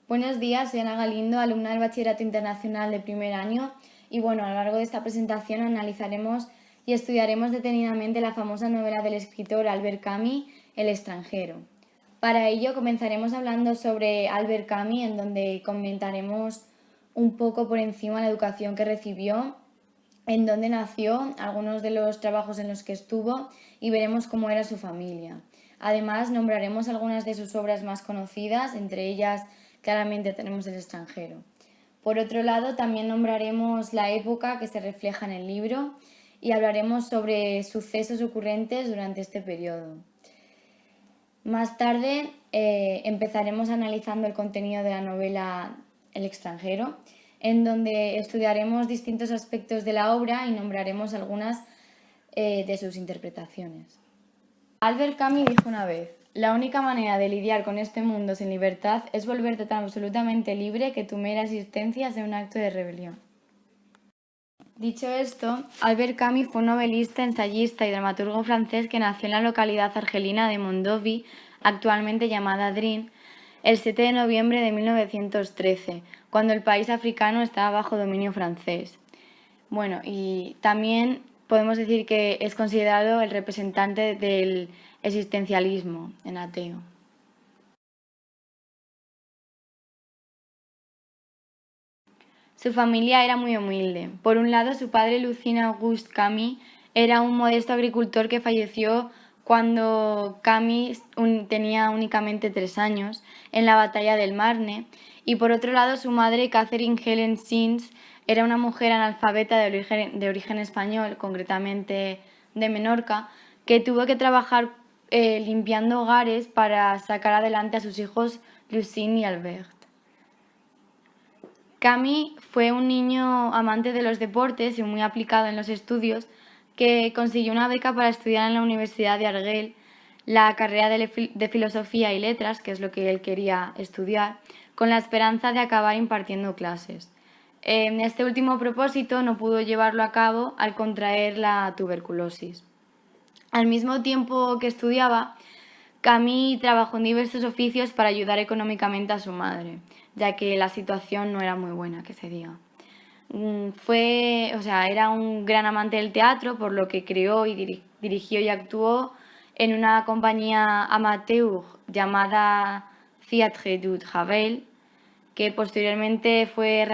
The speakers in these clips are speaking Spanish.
Buenos días, soy Ana Galindo, alumna del Bachillerato Internacional de primer año y a lo largo de esta presentación analizaremos y estudiaremos detenidamente la famosa novela del escritor Albert Camus, El extranjero. Para ello comenzaremos hablando sobre Albert Camus, en donde comentaremos un poco por encima la educación que recibió, en dónde nació, algunos de los trabajos en los que estuvo y veremos cómo era su familia. Además, nombraremos algunas de sus obras más conocidas, entre ellas claramente tenemos El extranjero. Por otro lado, también nombraremos la época que se refleja en el libro y hablaremos sobre sucesos ocurrentes durante este periodo. Más tarde empezaremos analizando el contenido de la novela El extranjero, en donde estudiaremos distintos aspectos de la obra y nombraremos algunas de sus interpretaciones. Albert Camus dijo una vez: la única manera de lidiar con este mundo sin libertad es volverte tan absolutamente libre que tu mera existencia sea un acto de rebelión. Dicho esto, Albert Camus fue un novelista, ensayista y dramaturgo francés que nació en la localidad argelina de Mondovì, actualmente llamada Drin, el 7 de noviembre de 1913, cuando el país africano estaba bajo dominio francés. Y también podemos decir que es considerado el representante del existencialismo en ateo. Su familia era muy humilde. Por un lado, su padre, Lucien Auguste Camus, era un modesto agricultor que falleció cuando Camus tenía únicamente 3 años, en la batalla del Marne. Y por otro lado, su madre, Catherine Helen Sins, era una mujer analfabeta de origen español, concretamente de Menorca, que tuvo que trabajar limpiando hogares para sacar adelante a sus hijos Lucien y Albert. Camus fue un niño amante de los deportes y muy aplicado en los estudios, que consiguió una beca para estudiar en la Universidad de Argel la carrera de Filosofía y Letras, que es lo que él quería estudiar, con la esperanza de acabar impartiendo clases. En este último propósito no pudo llevarlo a cabo al contraer la tuberculosis. Al mismo tiempo que estudiaba, Camus trabajó en diversos oficios para ayudar económicamente a su madre, ya que la situación no era muy buena, que se diga. Era un gran amante del teatro, por lo que creó y dirigió y actuó en una compañía amateur llamada Théâtre du Ravel, que posteriormente fue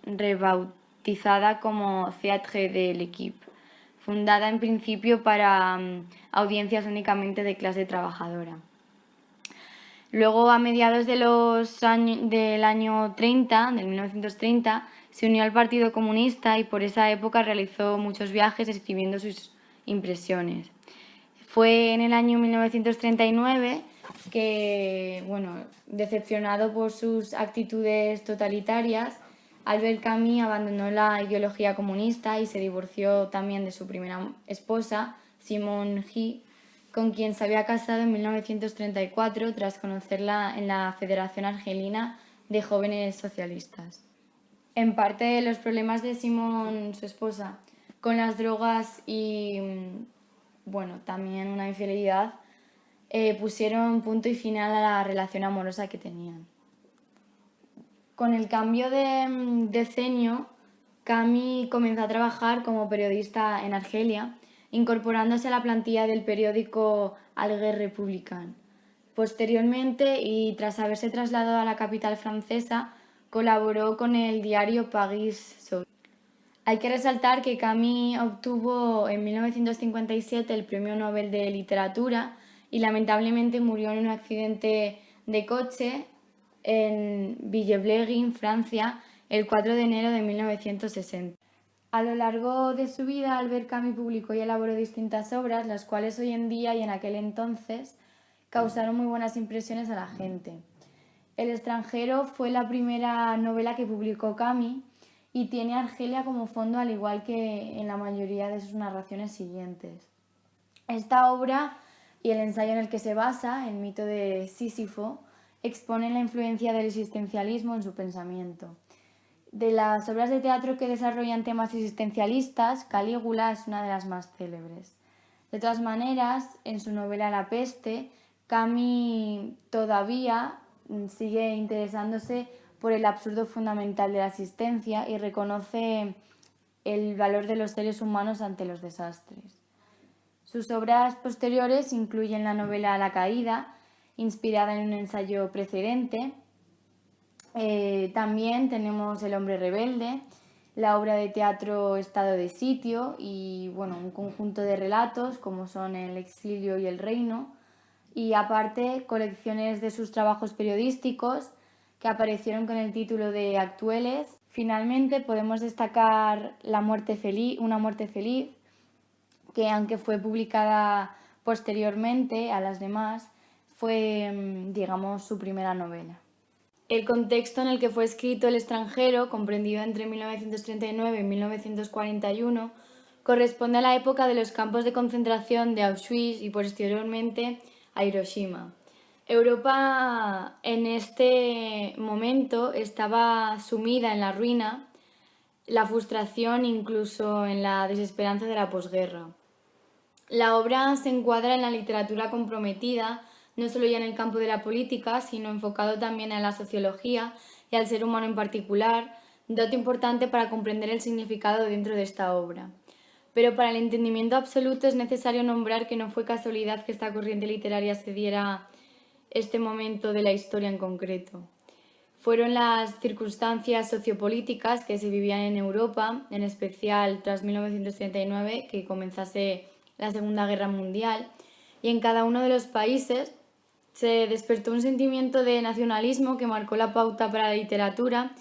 rebautizada como Théâtre de l'Équipe, fundada en principio para audiencias únicamente de clase trabajadora. Luego, a mediados del año 30, del 1930, se unió al Partido Comunista y por esa época realizó muchos viajes escribiendo sus impresiones. Fue en el año 1939 que, decepcionado por sus actitudes totalitarias, Albert Camus abandonó la ideología comunista y se divorció también de su primera esposa, Simone Guy, con quien se había casado en 1934 tras conocerla en la Federación Argelina de Jóvenes Socialistas. En parte, los problemas de Simone, su esposa, con las drogas y también una infidelidad, pusieron punto y final a la relación amorosa que tenían. Con el cambio de decenio, Camus comenzó a trabajar como periodista en Argelia, incorporándose a la plantilla del periódico Alger Republicain. Posteriormente, y tras haberse trasladado a la capital francesa, colaboró con el diario Paris Soir. Hay que resaltar que Camus obtuvo en 1957 el Premio Nobel de Literatura y lamentablemente murió en un accidente de coche en Villebléguin, Francia, el 4 de enero de 1960. A lo largo de su vida, Albert Camus publicó y elaboró distintas obras, las cuales hoy en día y en aquel entonces causaron muy buenas impresiones a la gente. El extranjero fue la primera novela que publicó Camus y tiene Argelia como fondo, al igual que en la mayoría de sus narraciones siguientes. Esta obra y el ensayo en el que se basa, el mito de Sísifo, exponen la influencia del existencialismo en su pensamiento. De las obras de teatro que desarrollan temas existencialistas, Calígula es una de las más célebres. De todas maneras, en su novela La peste, Camus todavía sigue interesándose por el absurdo fundamental de la existencia y reconoce el valor de los seres humanos ante los desastres. Sus obras posteriores incluyen la novela La caída, inspirada en un ensayo precedente. También tenemos El hombre rebelde, la obra de teatro Estado de sitio y un conjunto de relatos como son El exilio y El reino, y aparte colecciones de sus trabajos periodísticos que aparecieron con el título de Actueles. Finalmente podemos destacar Una muerte feliz, que aunque fue publicada posteriormente a las demás, fue, digamos, su primera novela. El contexto en el que fue escrito El extranjero, comprendido entre 1939 y 1941, corresponde a la época de los campos de concentración de Auschwitz y posteriormente a Hiroshima. Europa en este momento estaba sumida en la ruina, la frustración, incluso en la desesperanza de la posguerra. La obra se encuadra en la literatura comprometida, no solo ya en el campo de la política, sino enfocado también a la sociología y al ser humano en particular, dato importante para comprender el significado dentro de esta obra. Pero para el entendimiento absoluto es necesario nombrar que no fue casualidad que esta corriente literaria se diera este momento de la historia en concreto. Fueron las circunstancias sociopolíticas que se vivían en Europa, en especial tras 1939, que comenzase la Segunda Guerra Mundial, y en cada uno de los países se despertó un sentimiento de nacionalismo que marcó la pauta para la literatura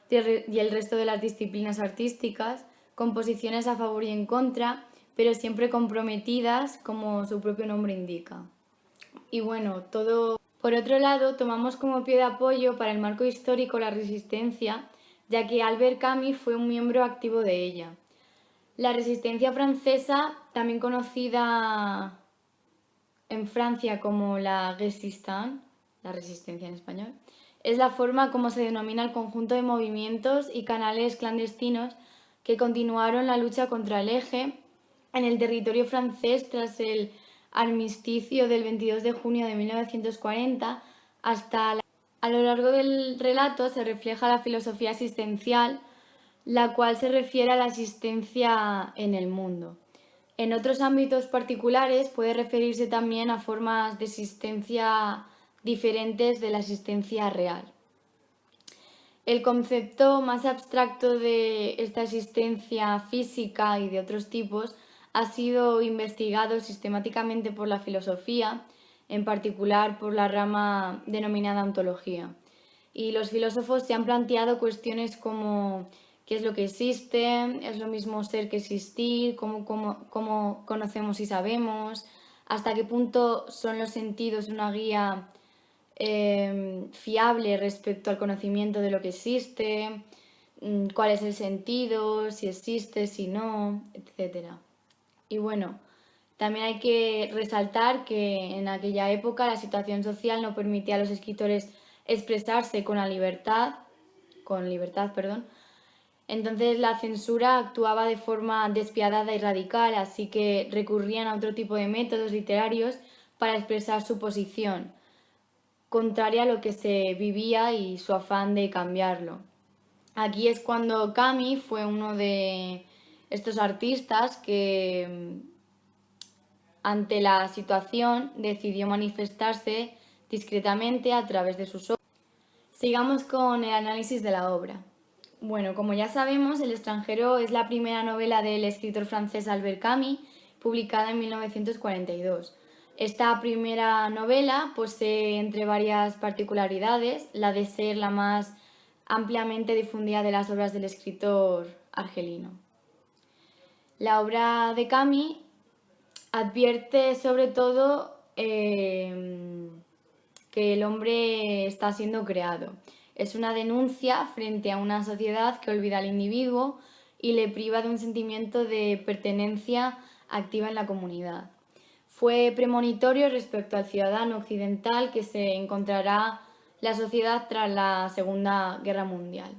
y el resto de las disciplinas artísticas, con posiciones a favor y en contra, pero siempre comprometidas, como su propio nombre indica. Y todo. Por otro lado, tomamos como pie de apoyo para el marco histórico la Resistencia, ya que Albert Camus fue un miembro activo de ella. La Resistencia francesa, también conocida en Francia como la Resistance, la resistencia en español, es la forma como se denomina el conjunto de movimientos y canales clandestinos que continuaron la lucha contra el Eje en el territorio francés tras el armisticio del 22 de junio de 1940. A lo largo del relato se refleja la filosofía existencial, la cual se refiere a la existencia en el mundo. En otros ámbitos particulares puede referirse también a formas de existencia diferentes de la existencia real. El concepto más abstracto de esta existencia física y de otros tipos ha sido investigado sistemáticamente por la filosofía, en particular por la rama denominada ontología. Y los filósofos se han planteado cuestiones como qué es lo que existe, es lo mismo ser que existir, cómo conocemos y sabemos, hasta qué punto son los sentidos una guía fiable respecto al conocimiento de lo que existe, cuál es el sentido, si existe, si no, etc. Y también hay que resaltar que en aquella época la situación social no permitía a los escritores expresarse con libertad, entonces la censura actuaba de forma despiadada y radical, así que recurrían a otro tipo de métodos literarios para expresar su posición, contraria a lo que se vivía y su afán de cambiarlo. Aquí es cuando Camus fue uno de estos artistas que, ante la situación, decidió manifestarse discretamente a través de sus obras. Sigamos con el análisis de la obra. Como ya sabemos, El extranjero es la primera novela del escritor francés Albert Camus, publicada en 1942. Esta primera novela posee, entre varias particularidades, la de ser la más ampliamente difundida de las obras del escritor argelino. La obra de Camus advierte sobre todo que el hombre está siendo creado. Es una denuncia frente a una sociedad que olvida al individuo y le priva de un sentimiento de pertenencia activa en la comunidad. Fue premonitorio respecto al ciudadano occidental que se encontrará la sociedad tras la Segunda Guerra Mundial.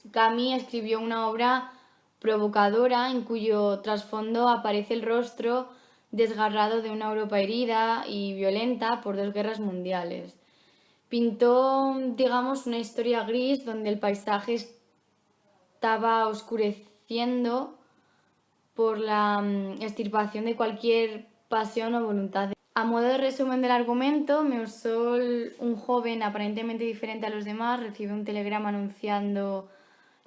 Camus escribió una obra provocadora en cuyo trasfondo aparece el rostro desgarrado de una Europa herida y violenta por dos guerras mundiales. Pintó, digamos, una historia gris donde el paisaje estaba oscureciendo por la extirpación de cualquier pasión o voluntad. A modo de resumen del argumento, Meusol, un joven aparentemente diferente a los demás, recibe un telegrama anunciando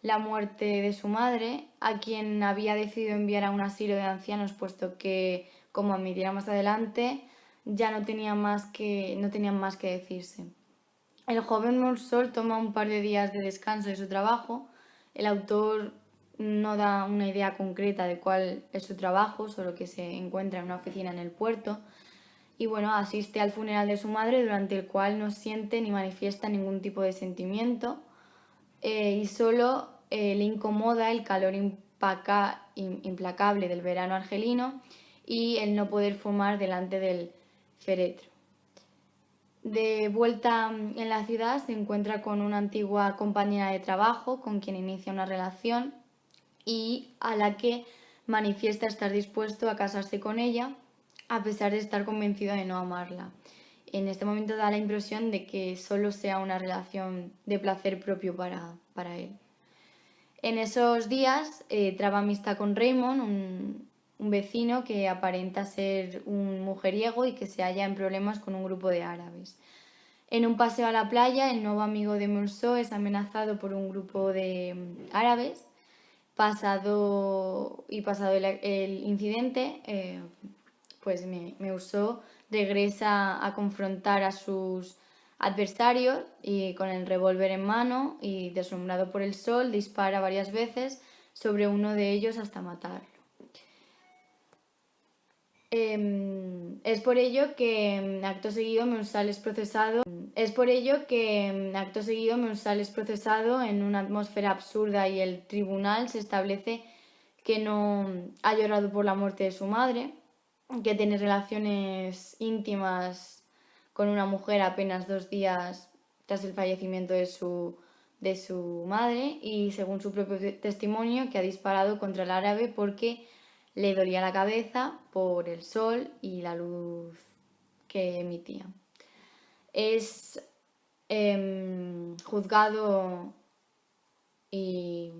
la muerte de su madre, a quien había decidido enviar a un asilo de ancianos, puesto que, como admitirá más adelante, ya no tenían más que decirse. El joven Meusol toma un par de días de descanso de su trabajo. El autor no da una idea concreta de cuál es su trabajo, solo que se encuentra en una oficina en el puerto. Y bueno, asiste al funeral de su madre, durante el cual no siente ni manifiesta ningún tipo de sentimiento, y solo le incomoda el calor implacable del verano argelino y el no poder fumar delante del féretro. De vuelta en la ciudad se encuentra con una antigua compañera de trabajo con quien inicia una relación y a la que manifiesta estar dispuesto a casarse con ella a pesar de estar convencido de no amarla. En este momento da la impresión de que solo sea una relación de placer propio para él. En esos días traba amistad con Raymond, un vecino que aparenta ser un mujeriego y que se halla en problemas con un grupo de árabes. En un paseo a la playa, el nuevo amigo de Meursault es amenazado por un grupo de árabes. Pasado el incidente, pues Meursault regresa a confrontar a sus adversarios y con el revólver en mano y deslumbrado por el sol dispara varias veces sobre uno de ellos hasta matarlo. Es por ello que acto seguido Meursault es procesado. En una atmósfera absurda y el tribunal se establece que no ha llorado por la muerte de su madre, que tiene relaciones íntimas con una mujer apenas 2 días tras el fallecimiento de su madre y, según su propio testimonio, que ha disparado contra el árabe porque le dolía la cabeza por el sol y la luz que emitía. Es juzgado y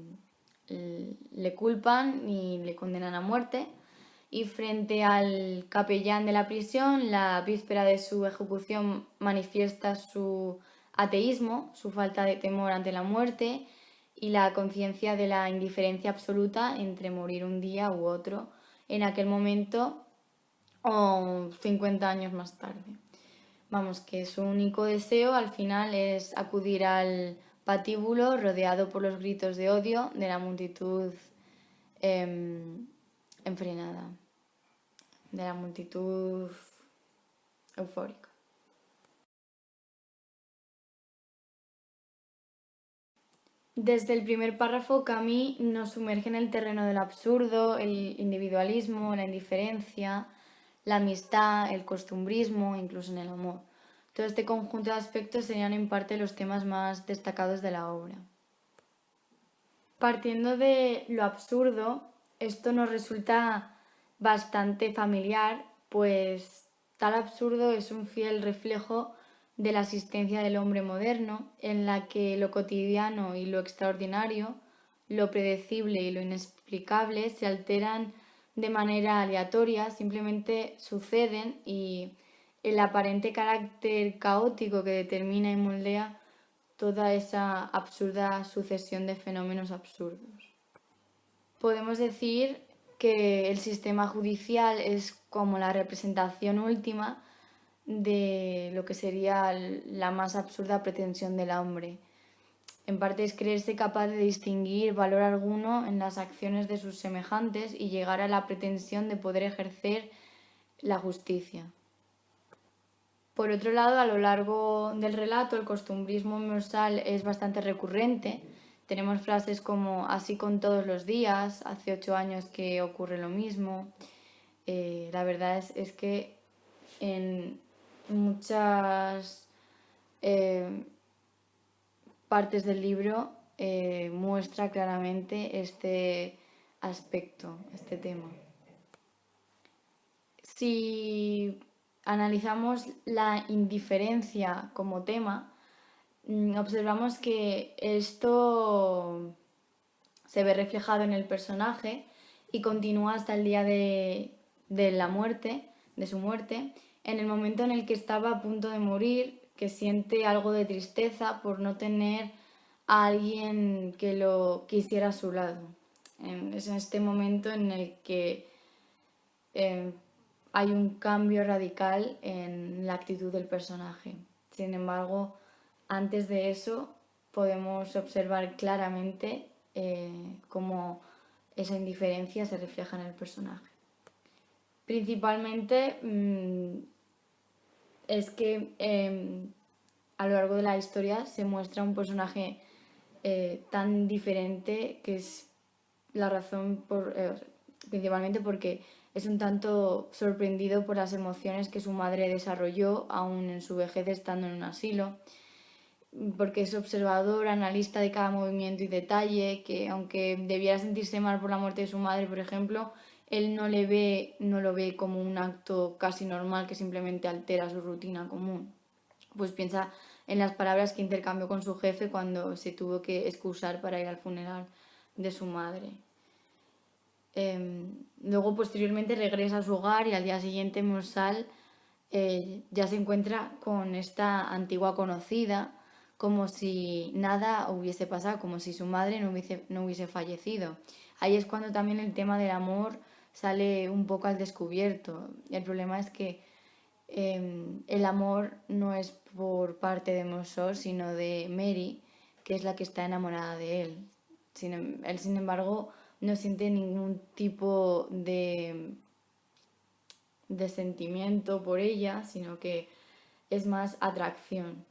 le culpan y le condenan a muerte. Y frente al capellán de la prisión, la víspera de su ejecución manifiesta su ateísmo, su falta de temor ante la muerte y la conciencia de la indiferencia absoluta entre morir un día u otro en aquel momento o 50 años más tarde. Vamos, que su único deseo al final es acudir al patíbulo rodeado por los gritos de odio de la multitud enfrenada, de la multitud eufórica. Desde el primer párrafo, Camus nos sumerge en el terreno del absurdo, el individualismo, la indiferencia, la amistad, el costumbrismo, incluso en el amor. Todo este conjunto de aspectos serían en parte los temas más destacados de la obra. Partiendo de lo absurdo, esto nos resulta bastante familiar, pues tal absurdo es un fiel reflejo de la existencia del hombre moderno, en la que lo cotidiano y lo extraordinario, lo predecible y lo inexplicable se alteran de manera aleatoria, simplemente suceden y el aparente carácter caótico que determina y moldea toda esa absurda sucesión de fenómenos absurdos. Podemos decir que el sistema judicial es como la representación última de lo que sería la más absurda pretensión del hombre. En parte es creerse capaz de distinguir valor alguno en las acciones de sus semejantes y llegar a la pretensión de poder ejercer la justicia. Por otro lado, a lo largo del relato, el costumbrismo meusal es bastante recurrente. Tenemos frases como así con todos los días, hace 8 años que ocurre lo mismo. La verdad es que en muchas partes del libro muestra claramente este aspecto, este tema. Si analizamos la indiferencia como tema, observamos que esto se ve reflejado en el personaje y continúa hasta el día de la muerte, de su muerte, en el momento en el que estaba a punto de morir, que siente algo de tristeza por no tener a alguien que lo quisiera a su lado. Es en este momento en el que eh, hay un cambio radical en la actitud del personaje. Sin embargo, antes de eso podemos observar claramente cómo esa indiferencia se refleja en el personaje. Principalmente es que a lo largo de la historia se muestra un personaje tan diferente que es la razón principalmente porque es un tanto sorprendido por las emociones que su madre desarrolló aún en su vejez estando en un asilo, porque es observador, analista de cada movimiento y detalle, que aunque debiera sentirse mal por la muerte de su madre, por ejemplo, él no lo ve como un acto casi normal que simplemente altera su rutina común. Pues piensa en las palabras que intercambió con su jefe cuando se tuvo que excusar para ir al funeral de su madre. Luego posteriormente regresa a su hogar y al día siguiente Mursal ya se encuentra con esta antigua conocida como si nada hubiese pasado, como si su madre no hubiese fallecido. Ahí es cuando también el tema del amor sale un poco al descubierto. El problema es que el amor no es por parte de Mosor, sino de Mary, que es la que está enamorada de él. Él, sin embargo, no siente ningún tipo de sentimiento por ella, sino que es más atracción.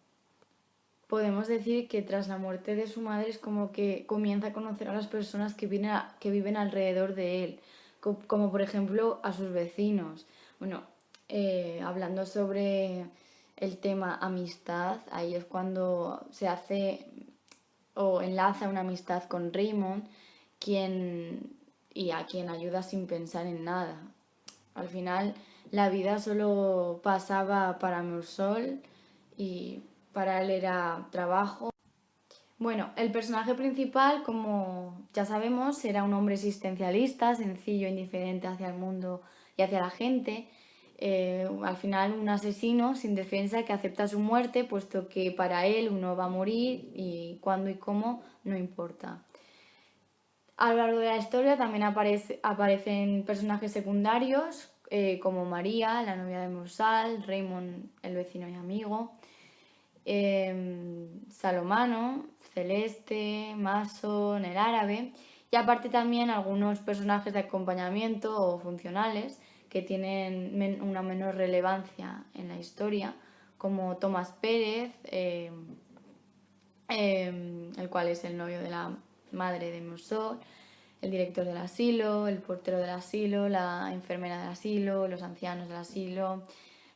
Podemos decir que tras la muerte de su madre es como que comienza a conocer a las personas que viven alrededor de él, como por ejemplo a sus vecinos. Bueno, hablando sobre el tema amistad, ahí es cuando se hace o enlaza una amistad con Raymond, y a quien ayuda sin pensar en nada. Al final la vida solo pasaba para Mursol y para él era trabajo. Bueno, el personaje principal, como ya sabemos, era un hombre existencialista, sencillo, indiferente hacia el mundo y hacia la gente. Al final un asesino sin defensa que acepta su muerte, puesto que para él uno va a morir y cuándo y cómo no importa. A lo largo de la historia también aparecen personajes secundarios como María, la novia de Mursal, Raymond, el vecino y amigo, Salomano, Celeste, Mason, el árabe, y aparte también algunos personajes de acompañamiento o funcionales que tienen una menor relevancia en la historia, como Tomás Pérez, el cual es el novio de la madre de Mursol, el director del asilo, el portero del asilo, la enfermera del asilo, los ancianos del asilo,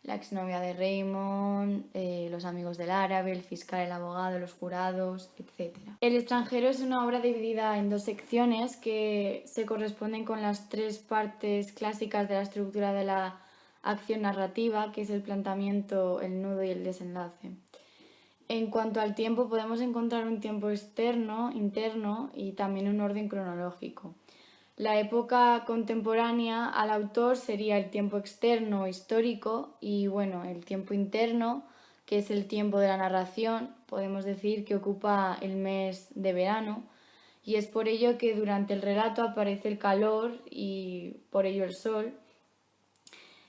la exnovia de Raymond, los amigos del árabe, el fiscal, el abogado, los jurados, etc. El extranjero es una obra dividida en dos secciones que se corresponden con las tres partes clásicas de la estructura de la acción narrativa, que es el planteamiento, el nudo y el desenlace. En cuanto al tiempo, podemos encontrar un tiempo externo, interno y también un orden cronológico. La época contemporánea al autor sería el tiempo externo histórico y bueno, el tiempo interno, que es el tiempo de la narración, podemos decir que ocupa el mes de verano y es por ello que durante el relato aparece el calor y por ello el sol,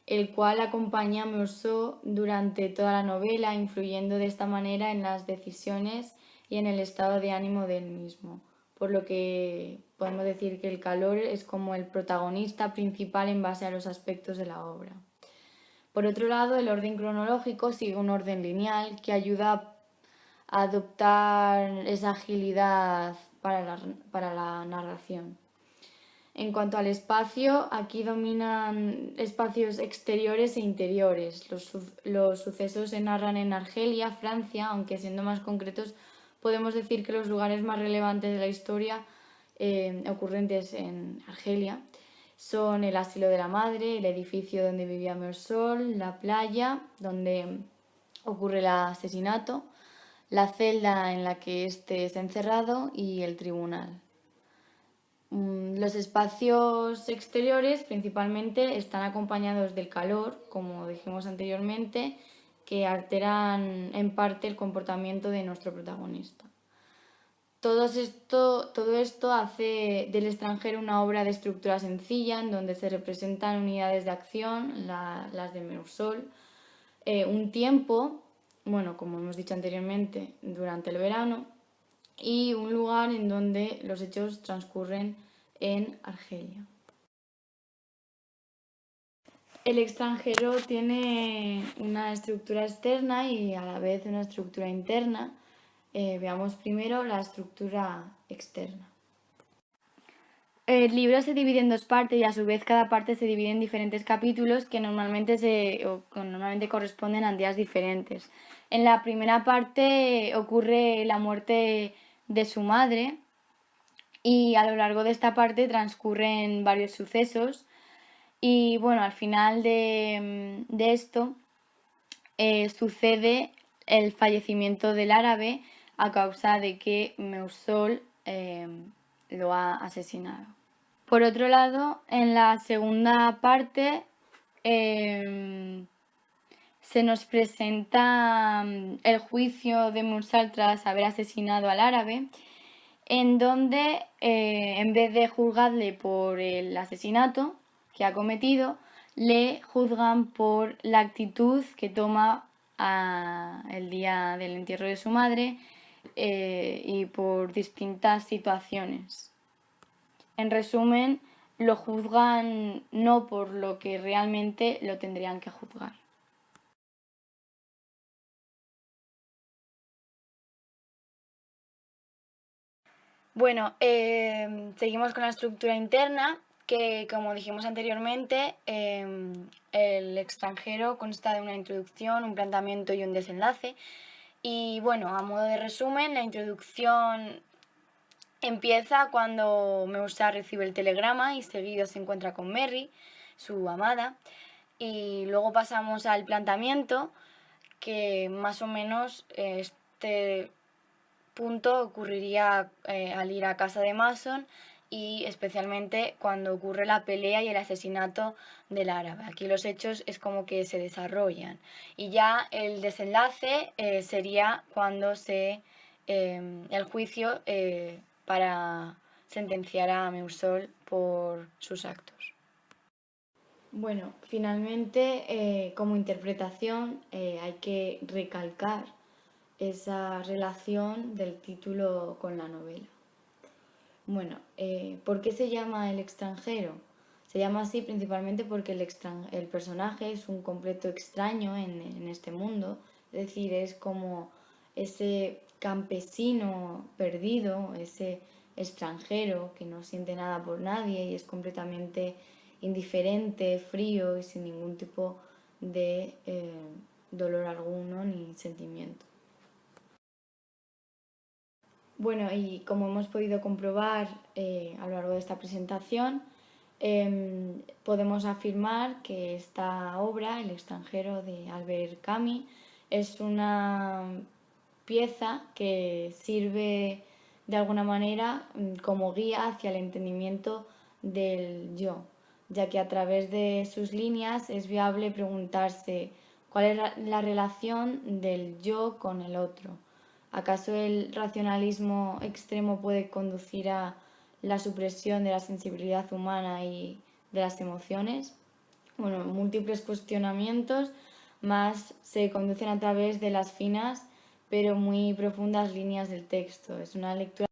el cual acompaña a Meursault durante toda la novela, influyendo de esta manera en las decisiones y en el estado de ánimo del mismo, por lo que podemos decir que el calor es como el protagonista principal en base a los aspectos de la obra. Por otro lado, el orden cronológico sigue un orden lineal que ayuda a adoptar esa agilidad para la narración. En cuanto al espacio, aquí dominan espacios exteriores e interiores. Los sucesos se narran en Argelia, Francia, aunque siendo más concretos podemos decir que los lugares más relevantes de la historia ocurrentes en Argelia son el asilo de la madre, el edificio donde vivía Meursault, la playa donde ocurre el asesinato, la celda en la que éste es encerrado y el tribunal. Los espacios exteriores principalmente están acompañados del calor, como dijimos anteriormente, que alteran en parte el comportamiento de nuestro protagonista. Todo esto hace del extranjero una obra de estructura sencilla en donde se representan unidades de acción, las de Meusol, un tiempo, bueno, como hemos dicho anteriormente, durante el verano, y un lugar en donde los hechos transcurren en Argelia. El extranjero tiene una estructura externa y a la vez una estructura interna. Veamos primero la estructura externa. El libro se divide en dos partes y a su vez cada parte se divide en diferentes capítulos que normalmente corresponden a días diferentes. En la primera parte ocurre la muerte de su madre y a lo largo de esta parte transcurren varios sucesos y bueno, al final de esto sucede el fallecimiento del árabe a causa de que Meusol lo ha asesinado. Por otro lado, en la segunda parte se nos presenta el juicio de Meusol tras haber asesinado al árabe, en donde en vez de juzgarle por el asesinato que ha cometido, le juzgan por la actitud que toma el día del entierro de su madre y por distintas situaciones. En resumen, lo juzgan no por lo que realmente lo tendrían que juzgar. Bueno, seguimos con la estructura interna, que como dijimos anteriormente, el extranjero consta de una introducción, un planteamiento y un desenlace. Y bueno, a modo de resumen, la introducción empieza cuando Meusal recibe el telegrama y seguido se encuentra con Merry, su amada. Y luego pasamos al planteamiento, que más o menos este punto ocurriría al ir a casa de Mason y especialmente cuando ocurre la pelea y el asesinato del árabe. Aquí los hechos es como que se desarrollan. Y ya el desenlace sería cuando el juicio para sentenciar a Meusol por sus actos. Bueno, finalmente, como interpretación, hay que recalcar esa relación del título con la novela. Bueno, ¿por qué se llama El extranjero? Se llama así principalmente porque el personaje es un completo extraño en este mundo, es decir, es como ese campesino perdido, ese extranjero que no siente nada por nadie y es completamente indiferente, frío y sin ningún tipo de dolor alguno ni sentimiento. Bueno, y como hemos podido comprobar a lo largo de esta presentación, podemos afirmar que esta obra, El extranjero de Albert Camus, es una pieza que sirve de alguna manera como guía hacia el entendimiento del yo, ya que a través de sus líneas es viable preguntarse cuál es la relación del yo con el otro. ¿Acaso el racionalismo extremo puede conducir a la supresión de la sensibilidad humana y de las emociones? Bueno, múltiples cuestionamientos más se conducen a través de las finas pero muy profundas líneas del texto. Es una lectura